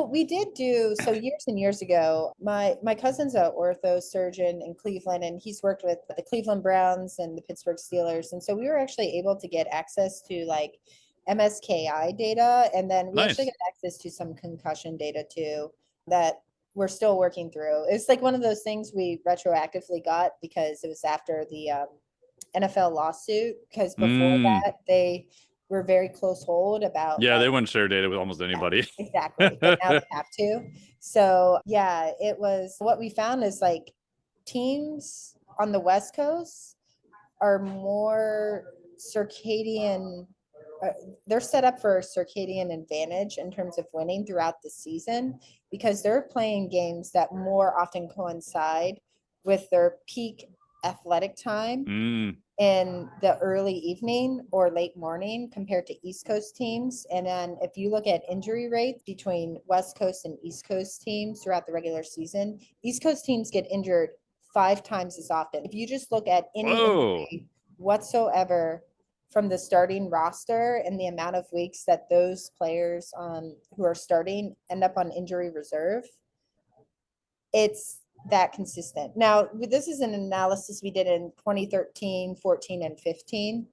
Well, we did do so years and years ago. My cousin's a ortho surgeon in Cleveland, and he's worked with the Cleveland Browns and the Pittsburgh Steelers. And so we were actually able to get access to like MSKI data, and then we actually Nice. got access to some concussion data too that we're still working through. It's like one of those things we retroactively got because it was after the NFL lawsuit. Because before Mm. that, they were very close hold about Yeah, like they wouldn't share data with almost yeah, anybody. exactly. But now they have to. So yeah, it was what we found is like teams on the West Coast are more circadian. uh, They're set up for circadian advantage in terms of winning throughout the season because they're playing games that more often coincide with their peak athletic time Mm. in the early evening or late morning compared to East Coast teams. And then if you look at injury rates between West Coast and East Coast teams throughout the regular season, East Coast teams get injured 5 times as often. If you just look at any Whoa. injury whatsoever from the starting roster and the amount of weeks that those players who are starting end up on injury reserve, it's that consistent. Now, this is an analysis we did in 2013, 14, and 15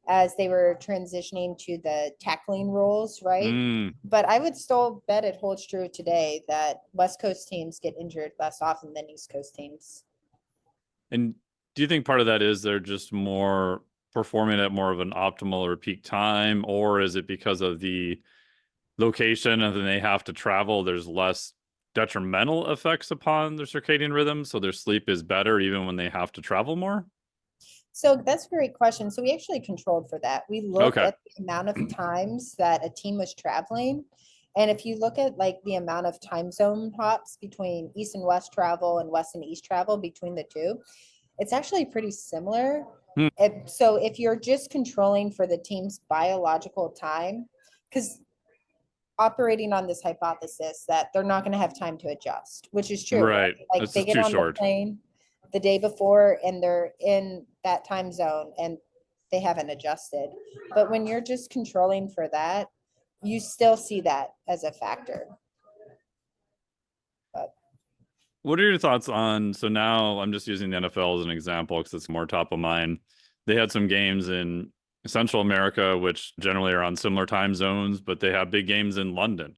as they were transitioning to the tackling rules, right? Mm. But I would still bet it holds true today that West Coast teams get injured less often than East Coast teams. And do you think part of that is they're just more performing at more of an optimal or peak time, or is it because of the location and then they have to travel, there's less detrimental effects upon their circadian rhythm, so their sleep is better even when they have to travel more? So that's a great question. So we actually controlled for that. We looked Okay. at the amount of times that a team was traveling. And if you look at like the amount of time zone hops between East and West travel and West and East travel between the two, it's actually pretty similar. Hmm. So if you're just controlling for the team's biological time, because operating on this hypothesis that they're not going to have time to adjust, which is true, right? Right. Like It's they just get too on the short. plane the day before and they're in that time zone and they haven't adjusted. But when you're just controlling for that, you still see that as a factor. But What are your thoughts on, so now I'm just using the NFL as an example because it's more top of mind. They had some games in Central America, which generally are on similar time zones, but they have big games in London.